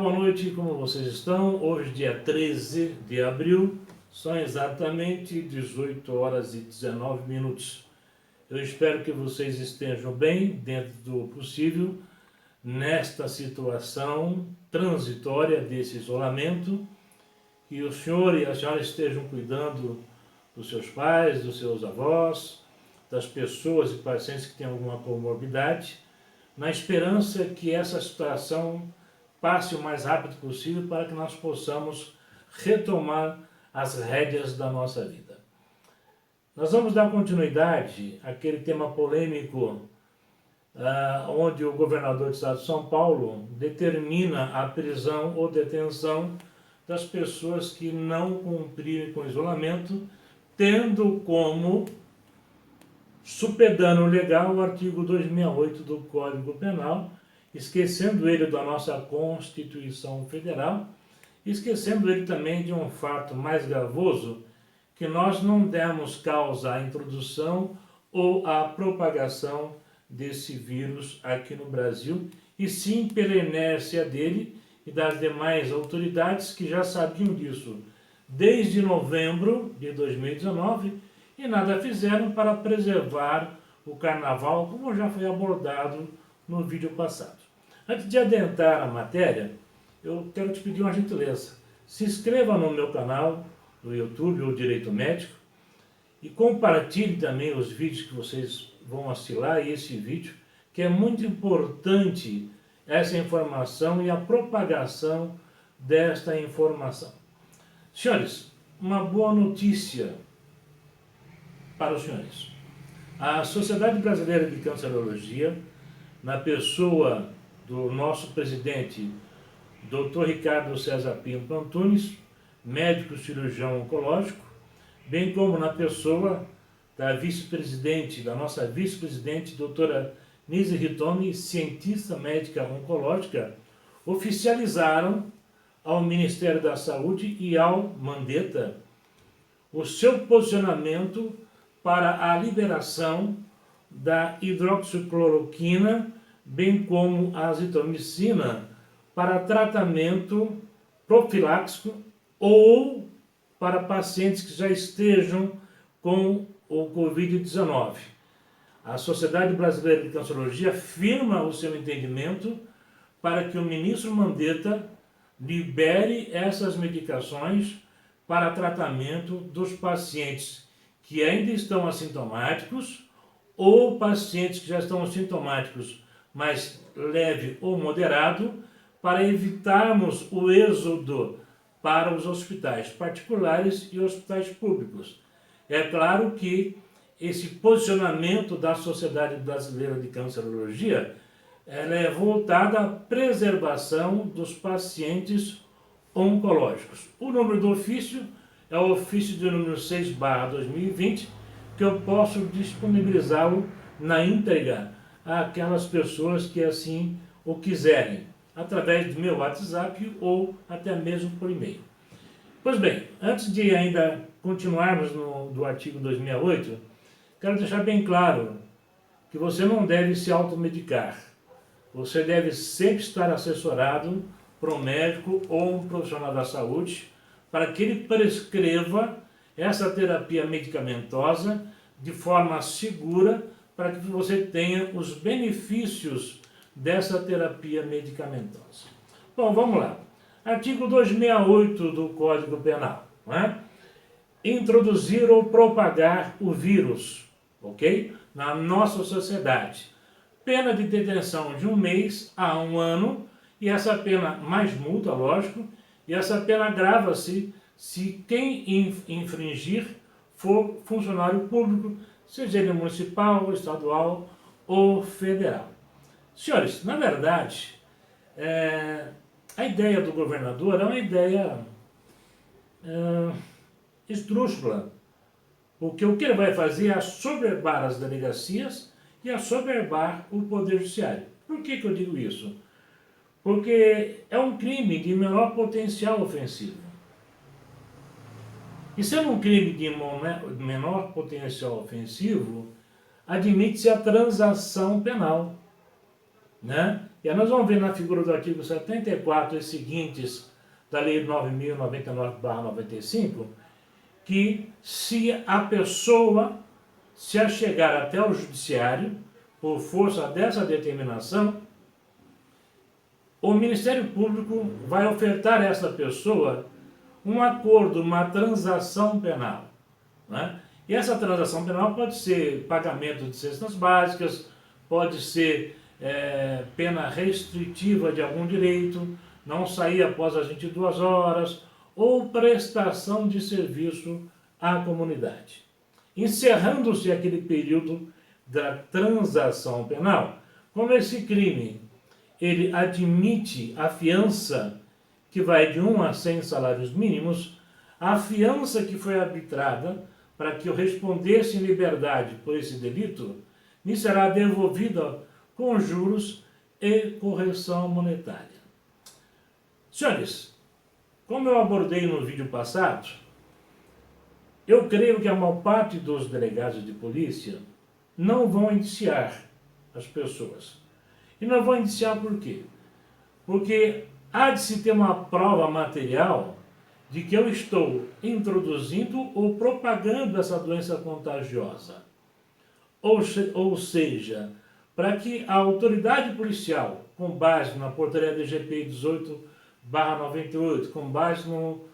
boa noite, como vocês estão? Hoje, dia 13 de abril, são exatamente 18 horas e 19 minutos. Eu espero que vocês estejam bem, dentro do possível, nesta situação transitória desse isolamento, que o senhor e a senhora estejam cuidando dos seus pais, dos seus avós, das pessoas e pacientes que têm alguma comorbidade, na esperança que essa situação passe o mais rápido possível para que nós possamos retomar as rédeas da nossa vida. Nós vamos dar continuidade àquele tema polêmico onde o governador do estado de São Paulo determina a prisão ou detenção das pessoas que não cumprirem com o isolamento, tendo como supedâneo legal o artigo 268 do Código Penal, esquecendo ele da nossa Constituição Federal, esquecendo ele também de um fato mais gravoso, que nós não demos causa à introdução ou à propagação desse vírus aqui no Brasil, e sim pela inércia dele e das demais autoridades que já sabiam disso desde novembro de 2019 e nada fizeram para preservar o carnaval, como já foi abordado no vídeo passado. Antes de adentrar a matéria, eu quero te pedir uma gentileza. Se inscreva no meu canal, no YouTube, ou Direito Médico, e compartilhe também os vídeos que vocês vão assistir lá, e esse vídeo, que é muito importante essa informação e a propagação desta informação. Senhores, uma boa notícia para os senhores. A Sociedade Brasileira de Cancerologia, na pessoa do nosso presidente, Dr. Ricardo César Pinto Antunes, médico cirurgião oncológico, bem como na pessoa da vice-presidente, da nossa vice-presidente, doutora Nise Ritoni, cientista médica oncológica, oficializaram ao Ministério da Saúde e ao Mandetta o seu posicionamento para a liberação da hidroxicloroquina, bem como a azitromicina, para tratamento profiláxico ou para pacientes que já estejam com o Covid-19. A Sociedade Brasileira de Cancerologia afirma o seu entendimento para que o ministro Mandetta libere essas medicações para tratamento dos pacientes que ainda estão assintomáticos ou pacientes que já estão assintomáticos, mas leve ou moderado, para evitarmos o êxodo para os hospitais particulares e hospitais públicos. É claro que esse posicionamento da Sociedade Brasileira de Cancerologia ela é voltada à preservação dos pacientes oncológicos. O número do ofício é o ofício de número 6/2020, que eu posso disponibilizá-lo na íntegra àquelas pessoas que assim o quiserem, através do meu WhatsApp ou até mesmo por e-mail. Pois bem, antes de ainda continuarmos do artigo 268, quero deixar bem claro que você não deve se automedicar. Você deve sempre estar assessorado por um médico ou um profissional da saúde para que ele prescreva essa terapia medicamentosa de forma segura para que você tenha os benefícios dessa terapia medicamentosa. Bom, vamos lá. Artigo 268 do Código Penal. Não é? Introduzir ou propagar o vírus, ok? Na nossa sociedade. Pena de detenção de 1 mês a 1 ano, e essa pena mais multa, lógico, e essa pena agrava-se se quem infringir for funcionário público, seja ele municipal, estadual ou federal. Senhores, na verdade, a ideia do governador é uma ideia esdrúxula, porque o que ele vai fazer é assoberbar as delegacias e assoberbar o Poder Judiciário. Por que eu digo isso? Porque é um crime de menor potencial ofensivo. E sendo um crime de menor potencial ofensivo, admite-se a transação penal. né? E aí nós vamos ver na figura do artigo 74 e seguintes da Lei 9.099/95, que se a pessoa se achegar até o judiciário, por força dessa determinação, o Ministério Público vai ofertar a essa pessoa um acordo, uma transação penal, né? E essa transação penal pode ser pagamento de cestas básicas, pode ser pena restritiva de algum direito, não sair após as 22 horas, ou prestação de serviço à comunidade. Encerrando-se aquele período da transação penal, como esse crime ele admite a fiança que vai de 1 a 100 salários mínimos, a fiança que foi arbitrada para que eu respondesse em liberdade por esse delito, me será devolvida com juros e correção monetária. Senhores, como eu abordei no vídeo passado, eu creio que a maior parte dos delegados de polícia não vão indiciar as pessoas. E não vão indiciar por quê? Porque há de se ter uma prova material de que eu estou introduzindo ou propagando essa doença contagiosa. Ou seja, para que a autoridade policial, com base na portaria DGP 18/98, com base no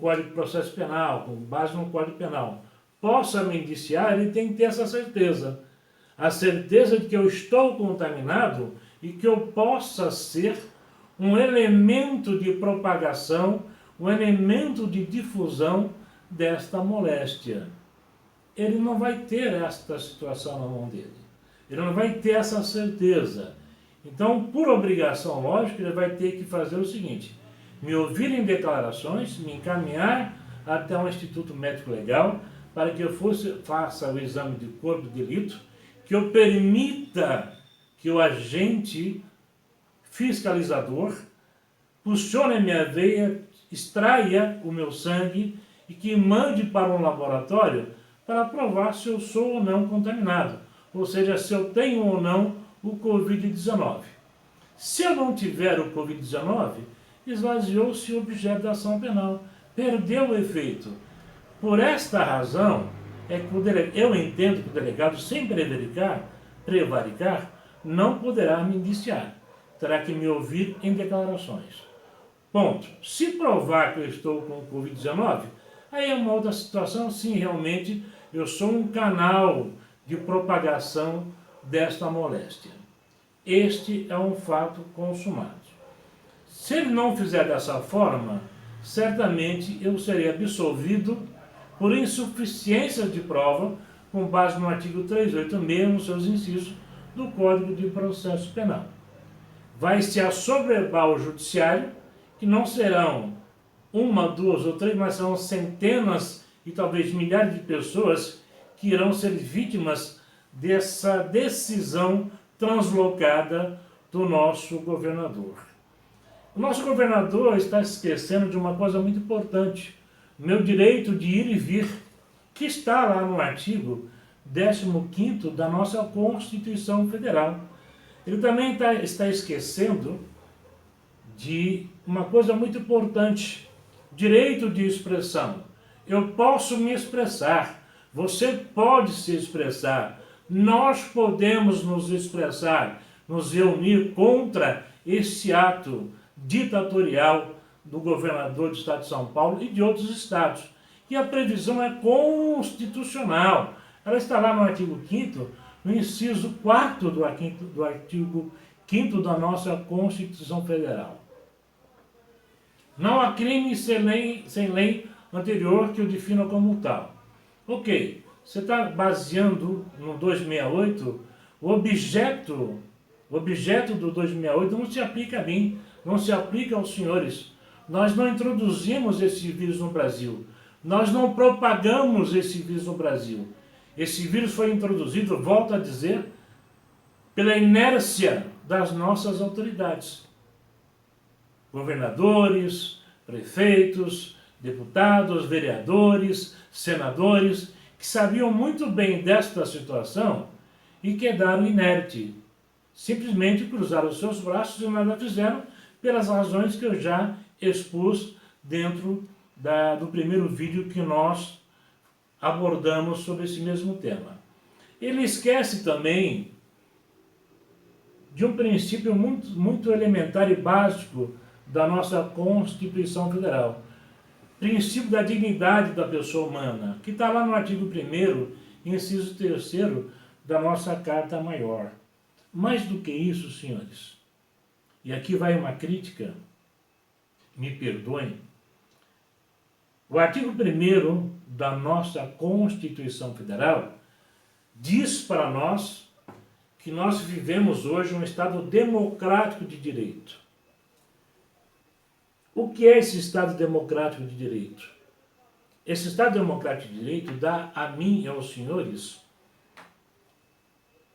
Código de Processo Penal, com base no Código Penal, possa me indiciar, ele tem que ter essa certeza. A certeza de que eu estou contaminado e que eu possa ser um elemento de propagação, um elemento de difusão desta moléstia. Ele não vai ter esta situação na mão dele. Ele não vai ter essa certeza. Então, por obrigação lógica, ele vai ter que fazer o seguinte: me ouvir em declarações, me encaminhar até um instituto médico legal para que eu faça o exame de corpo de delito, que eu permita que o agente fiscalizador puxone a minha veia, extraia o meu sangue e que mande para um laboratório para provar se eu sou ou não contaminado, ou seja, se eu tenho ou não o Covid-19. Se eu não tiver o Covid-19, esvaziou-se o objeto da ação penal, perdeu o efeito. Por esta razão, é que eu entendo que o delegado, sem prevaricar, não poderá me indiciar. Terá que me ouvir em declarações. Ponto. Se provar que eu estou com Covid-19, aí é uma outra situação, sim, realmente eu sou um canal de propagação desta moléstia. Este é um fato consumado. Se ele não fizer dessa forma, certamente eu serei absolvido por insuficiência de prova, com base no artigo 386, nos seus incisos, do Código de Processo Penal. Vai-se assoberbar o judiciário, que não serão uma, duas ou três, mas serão centenas e talvez milhares de pessoas que irão ser vítimas dessa decisão translocada do nosso governador. O nosso governador está esquecendo de uma coisa muito importante: meu direito de ir e vir, que está lá no artigo 15º da nossa Constituição Federal. Ele também está esquecendo de uma coisa muito importante: direito de expressão. Eu posso me expressar, você pode se expressar, nós podemos nos expressar, nos reunir contra esse ato ditatorial do governador do estado de São Paulo e de outros estados. E a previsão é constitucional. Ela está lá no artigo 5º, no inciso 4º do artigo 5º da nossa Constituição Federal. Não há crime sem lei anterior que o defina como tal. Ok, você está baseando no 268, o objeto do 268 não se aplica a mim, não se aplica aos senhores. Nós não introduzimos esse vírus no Brasil. Nós não propagamos esse vírus no Brasil. Esse vírus foi introduzido, volto a dizer, pela inércia das nossas autoridades. Governadores, prefeitos, deputados, vereadores, senadores, que sabiam muito bem desta situação e quedaram inertes, Simplesmente cruzaram os seus braços e nada fizeram, pelas razões que eu já expus dentro do primeiro vídeo que nós abordamos sobre esse mesmo tema. Ele esquece também de um princípio muito elementar e básico da nossa Constituição Federal. Princípio da dignidade da pessoa humana, que está lá no artigo 1º, inciso 3º da nossa Carta Maior. Mais do que isso, senhores, e aqui vai uma crítica, me perdoem, o artigo 1º da nossa Constituição Federal diz para nós que nós vivemos hoje um Estado democrático de direito. O que é esse Estado democrático de direito? Esse Estado democrático de direito dá a mim e aos senhores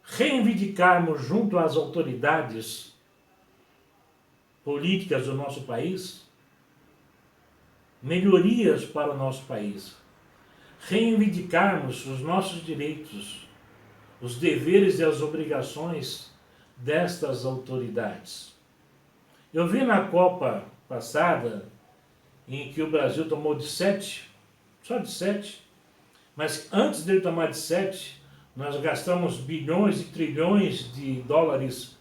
reivindicarmos junto às autoridades políticas do nosso país melhorias para o nosso país, reivindicarmos os nossos direitos, os deveres e as obrigações destas autoridades. Eu vi na Copa passada, em que o Brasil tomou de 7, só de 7, mas antes dele tomar de 7, nós gastamos bilhões e trilhões de dólares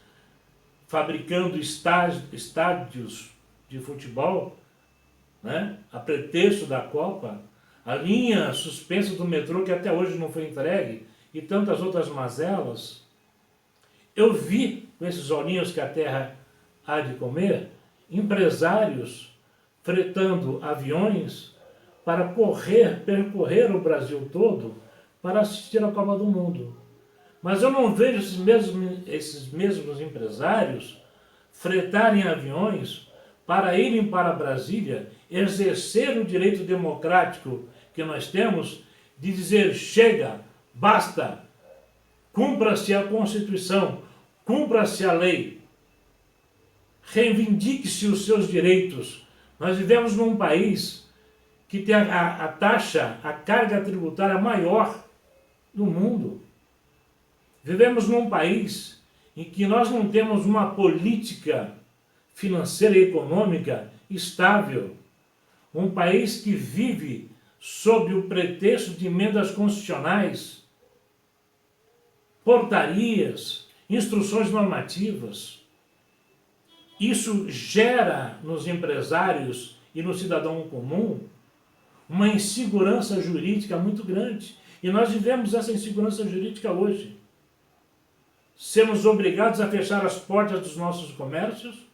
fabricando estádios de futebol, né? A pretexto da Copa, a linha suspensa do metrô que até hoje não foi entregue e tantas outras mazelas. Eu vi, com esses olhinhos que a terra há de comer, empresários fretando aviões para percorrer o Brasil todo para assistir à Copa do Mundo. Mas eu não vejo esses mesmos empresários fretarem aviões para irem para Brasília exercer o direito democrático que nós temos de dizer: chega, basta, cumpra-se a Constituição, cumpra-se a lei, reivindique-se os seus direitos. Nós vivemos num país que tem a taxa, a carga tributária maior do mundo. Vivemos num país em que nós não temos uma política financeira e econômica estável. Um país que vive sob o pretexto de emendas constitucionais, portarias, instruções normativas. Isso gera nos empresários e no cidadão comum uma insegurança jurídica muito grande. E nós vivemos essa insegurança jurídica hoje. Sermos obrigados a fechar as portas dos nossos comércios,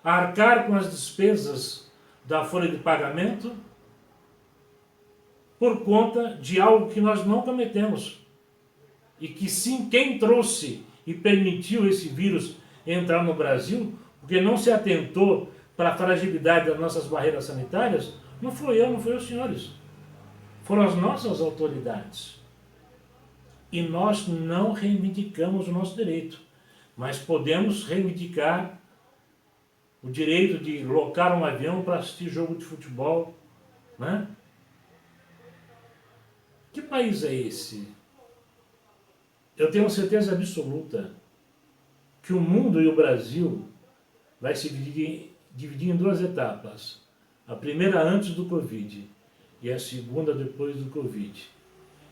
a arcar com as despesas da folha de pagamento, por conta de algo que nós não cometemos. E que sim, quem trouxe e permitiu esse vírus entrar no Brasil, porque não se atentou para a fragilidade das nossas barreiras sanitárias, não foi eu, não foi os senhores. Foram as nossas autoridades. E nós não reivindicamos o nosso direito, mas podemos reivindicar o direito de locar um avião para assistir jogo de futebol, né? Que país é esse? Eu tenho certeza absoluta que o mundo e o Brasil vai se dividir em duas etapas. A primeira antes do Covid e a segunda depois do Covid.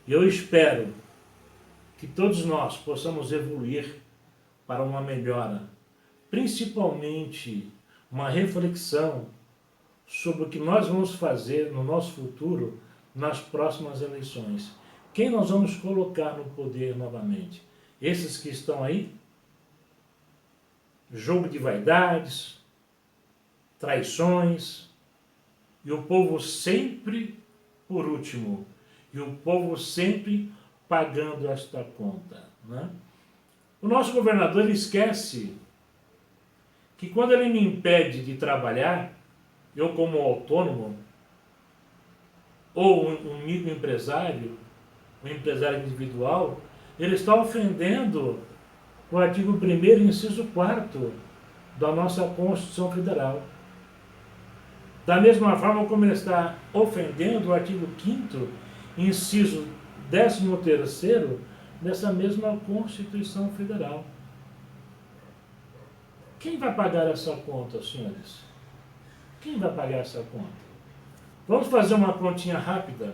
E eu espero que todos nós possamos evoluir para uma melhora, principalmente uma reflexão sobre o que nós vamos fazer no nosso futuro nas próximas eleições. Quem nós vamos colocar no poder novamente? Esses que estão aí? Jogo de vaidades, traições, e o povo sempre por último, e o povo sempre pagando esta conta, né? O nosso governador esquece que quando ele me impede de trabalhar, eu como autônomo, ou um microempresário, um empresário individual, ele está ofendendo o artigo 1º, inciso 4º da nossa Constituição Federal. Da mesma forma como ele está ofendendo o artigo 5º, inciso 13º dessa mesma Constituição Federal. Quem vai pagar essa conta, senhores? Quem vai pagar essa conta? Vamos fazer uma continha rápida.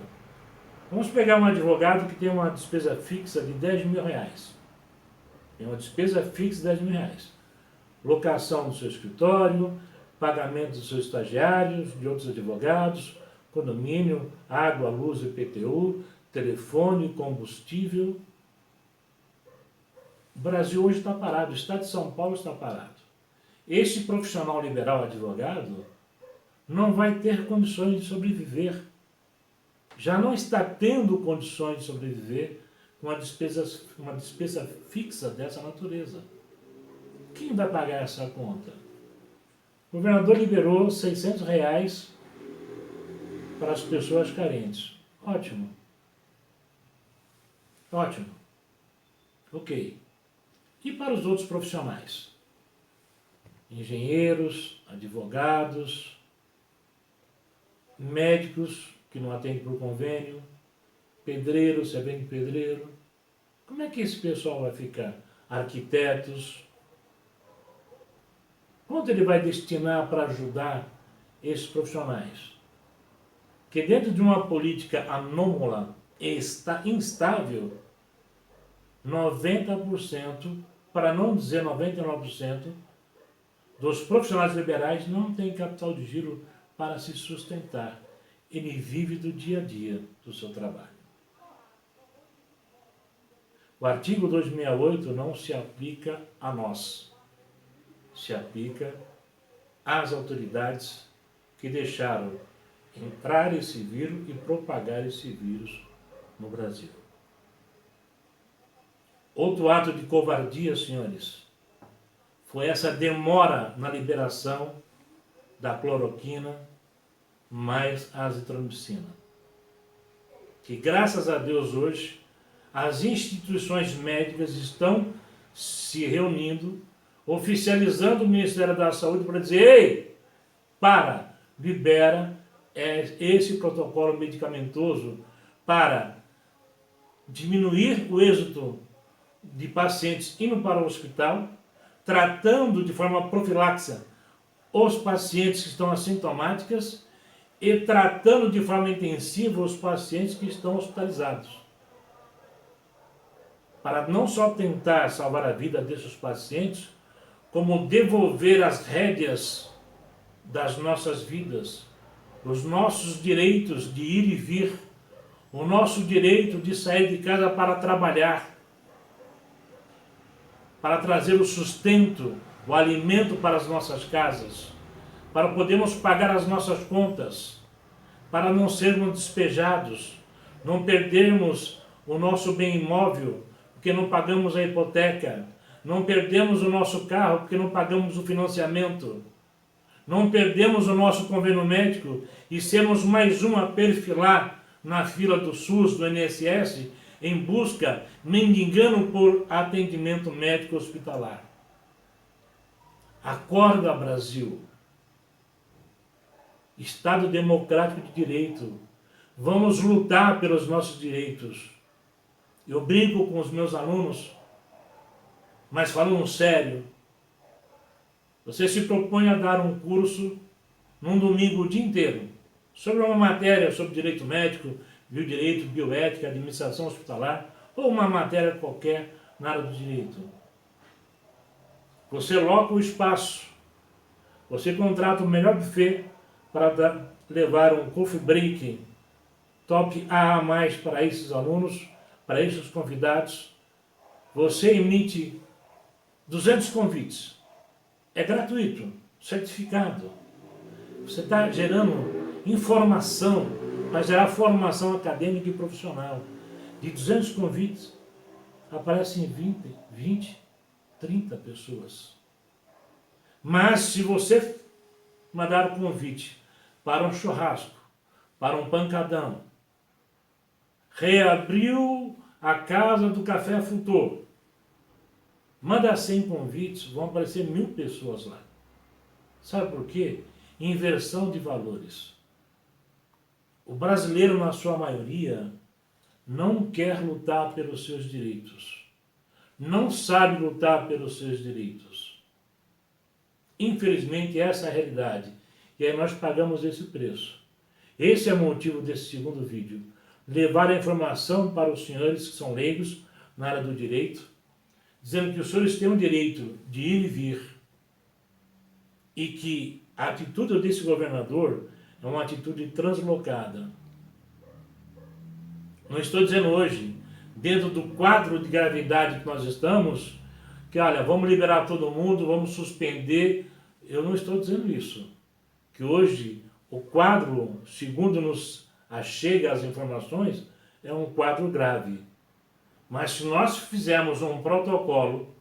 Vamos pegar um advogado que tem uma despesa fixa de 10 mil reais. Tem uma despesa fixa de 10 mil reais. Locação do seu escritório, pagamento dos seus estagiários, de outros advogados, condomínio, água, luz, IPTU, telefone, combustível. O Brasil hoje está parado, o Estado de São Paulo está parado. Este profissional liberal advogado não vai ter condições de sobreviver. Já não está tendo condições de sobreviver com uma despesa fixa dessa natureza. Quem vai pagar essa conta? O governador liberou 600 reais para as pessoas carentes. Ótimo. Ótimo. Ok. E para os outros profissionais? Engenheiros, advogados, médicos que não atendem por convênio, pedreiro, servente de pedreiro. Como é que esse pessoal vai ficar? Arquitetos. Quanto ele vai destinar para ajudar esses profissionais? Que dentro de uma política anômala e instável, 90%, para não dizer 99%, dos profissionais liberais não tem capital de giro para se sustentar. Ele vive do dia a dia do seu trabalho. O artigo 268 não se aplica a nós. Se aplica às autoridades que deixaram entrar esse vírus e propagar esse vírus no Brasil. Outro ato de covardia, senhores, foi essa demora na liberação da cloroquina mais azitromicina. Que graças a Deus hoje as instituições médicas estão se reunindo, oficializando o Ministério da Saúde para dizer: ei, libera esse protocolo medicamentoso para diminuir o êxito de pacientes indo para o hospital, tratando de forma profilática os pacientes que estão assintomáticos e tratando de forma intensiva os pacientes que estão hospitalizados. Para não só tentar salvar a vida desses pacientes, como devolver as rédeas das nossas vidas, os nossos direitos de ir e vir, o nosso direito de sair de casa para trabalhar, para trazer o sustento, o alimento para as nossas casas, para podermos pagar as nossas contas, para não sermos despejados, não perdermos o nosso bem imóvel, porque não pagamos a hipoteca, não perdemos o nosso carro, porque não pagamos o financiamento, não perdemos o nosso convênio médico e sermos mais um a perfilar na fila do SUS, do INSS, em busca, mendigando por atendimento médico hospitalar. Acorda, Brasil. Estado democrático de direito. Vamos lutar pelos nossos direitos. Eu brinco com os meus alunos, mas falando sério. Você se propõe a dar um curso num domingo o dia inteiro sobre uma matéria sobre direito médico, biodireito, bioética, administração hospitalar, ou uma matéria qualquer na área do direito. Você loca o espaço, você contrata o melhor buffet para levar um coffee break top A mais para esses alunos, para esses convidados. Você emite 200 convites. É gratuito, certificado. Você está gerando informação, para gerar formação acadêmica e profissional. De 200 convites, aparecem 20, 30 pessoas. Mas se você mandar o convite para um churrasco, para um pancadão, reabriu a casa do Café Futuro, manda 100 convites, vão aparecer 1000 pessoas lá. Sabe por quê? Inversão de valores. O brasileiro, na sua maioria, não quer lutar pelos seus direitos. Não sabe lutar pelos seus direitos. Infelizmente, essa é a realidade. E aí nós pagamos esse preço. Esse é o motivo desse segundo vídeo. Levar a informação para os senhores que são leigos na área do direito, dizendo que os senhores têm o direito de ir e vir e que a atitude desse governador é uma atitude translocada. Não estou dizendo hoje, dentro do quadro de gravidade que nós estamos, que olha, vamos liberar todo mundo, vamos suspender. Eu não estou dizendo isso. Que hoje o quadro, segundo nos achega as informações, é um quadro grave. Mas se nós fizermos um protocolo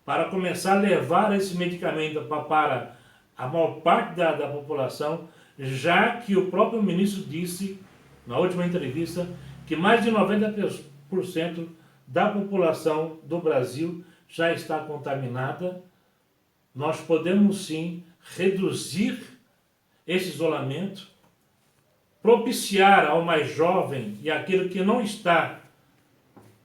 para começar a levar esse medicamento para a maior parte da população, já que o próprio ministro disse, na última entrevista, que mais de 90% da população do Brasil já está contaminada, nós podemos sim reduzir esse isolamento, propiciar ao mais jovem e aquele que não está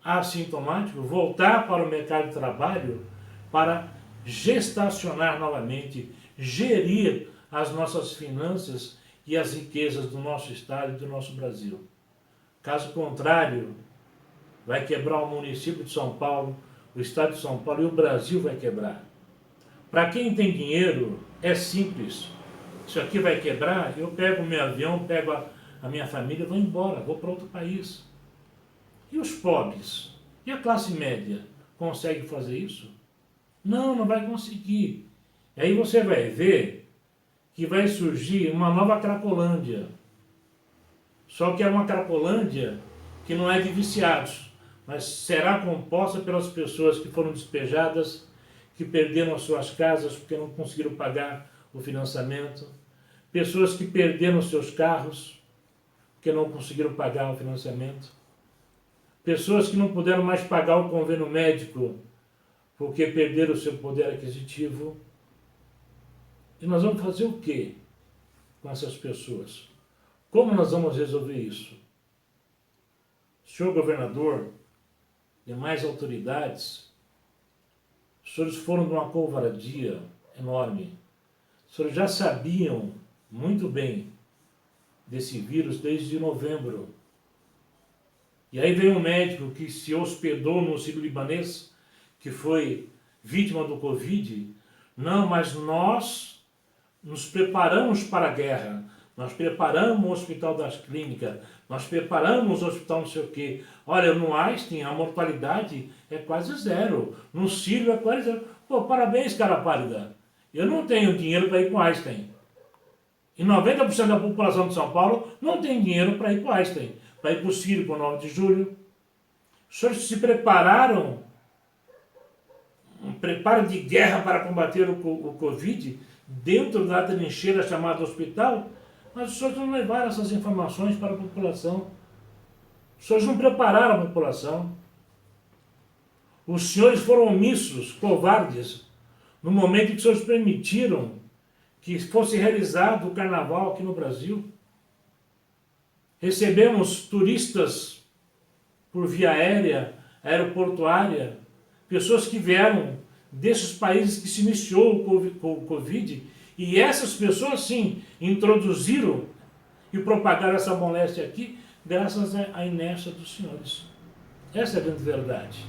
assintomático voltar para o mercado de trabalho para gestacionar novamente, gerir as nossas finanças e as riquezas do nosso estado e do nosso Brasil. Caso contrário, vai quebrar o município de São Paulo, o estado de São Paulo e o Brasil vai quebrar. Para quem tem dinheiro, é simples. Isso aqui vai quebrar, eu pego o meu avião, pego a minha família e vou embora, vou para outro país. E os pobres? E a classe média? Consegue fazer isso? Não, não vai conseguir. E aí você vai ver que vai surgir uma nova Cracolândia. Só que é uma Cracolândia que não é de viciados, mas será composta pelas pessoas que foram despejadas, que perderam as suas casas porque não conseguiram pagar o financiamento, pessoas que perderam seus carros porque não conseguiram pagar o financiamento, pessoas que não puderam mais pagar o convênio médico porque perderam o seu poder aquisitivo. E nós vamos fazer o quê com essas pessoas? Como nós vamos resolver isso? Senhor governador, demais autoridades, os senhores foram de uma covardia enorme. Os senhores já sabiam muito bem desse vírus desde novembro. E aí veio um médico que se hospedou no Sírio-Libanês, que foi vítima do Covid. Não, mas nós nos preparamos para a guerra. Nós preparamos o Hospital das Clínicas, nós preparamos o Hospital não sei o quê. Olha, no Einstein a mortalidade é quase zero, no Sírio é quase zero. Pô, parabéns, cara pálida. Eu não tenho dinheiro para ir para o Einstein. E 90% da população de São Paulo não tem dinheiro para ir para o Einstein, para ir para o Sírio, para o 9 de julho. Os senhores se prepararam, um preparo de guerra para combater o Covid, dentro da trincheira chamada hospital, mas os senhores não levaram essas informações para a população. Os senhores não prepararam a população. Os senhores foram omissos, covardes, no momento em que os senhores permitiram que fosse realizado o carnaval aqui no Brasil. Recebemos turistas por via aérea, aeroportuária, pessoas que vieram desses países que se iniciou o Covid, e essas pessoas, sim, introduziram e propagaram essa moléstia aqui, graças à inércia dos senhores. Essa é a grande verdade.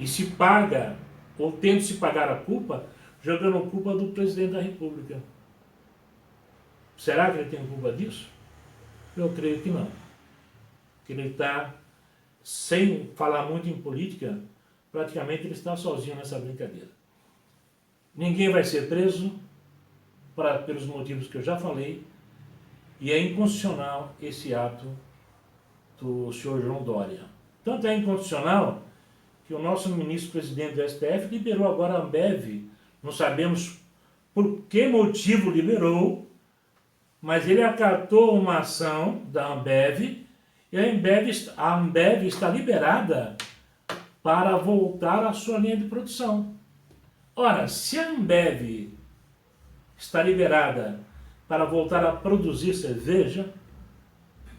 E se paga, ou tenta se pagar a culpa, jogando a culpa do presidente da República. Será que ele tem culpa disso? Eu creio que não. Que ele está, sem falar muito em política, praticamente ele está sozinho nessa brincadeira. Ninguém vai ser preso pelos motivos que eu já falei, e é inconstitucional esse ato do senhor João Dória. Tanto é inconstitucional que o nosso ministro-presidente do STF liberou agora a Ambev. Não sabemos por que motivo liberou, mas ele acatou uma ação da Ambev, e a Ambev está liberada para voltar à sua linha de produção. Ora, se a Ambev está liberada para voltar a produzir cerveja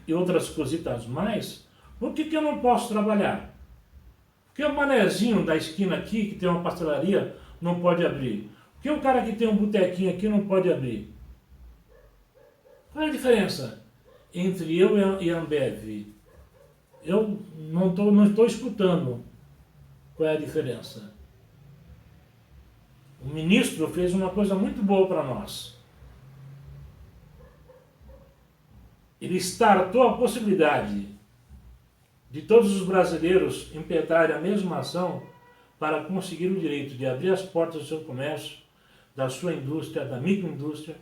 e outras cositas mais, por que eu não posso trabalhar? Porque o manezinho da esquina aqui, que tem uma pastelaria, não pode abrir? Por que o cara que tem um botequinho aqui não pode abrir? Qual é a diferença entre eu e a Ambev? Eu não estou escutando qual é a diferença. O ministro fez uma coisa muito boa para nós. Ele startou a possibilidade de todos os brasileiros impetrarem a mesma ação para conseguir o direito de abrir as portas do seu comércio, da sua indústria, da microindústria.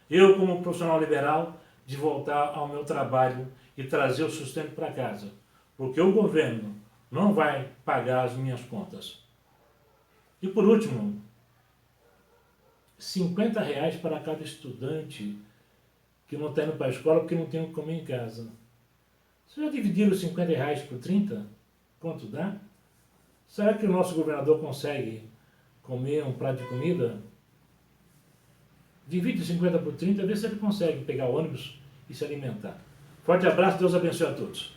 Eu, como profissional liberal, de voltar ao meu trabalho e trazer o sustento para casa. Porque o governo não vai pagar as minhas contas. E por último, R$ 50 para cada estudante que não está indo para a escola porque não tem o que comer em casa. Você já dividiram os R$ 50 por 30? Quanto dá? Será que o nosso governador consegue comer um prato de comida? Divide 50 por 30, vê se ele consegue pegar o ônibus e se alimentar. Forte abraço, Deus abençoe a todos.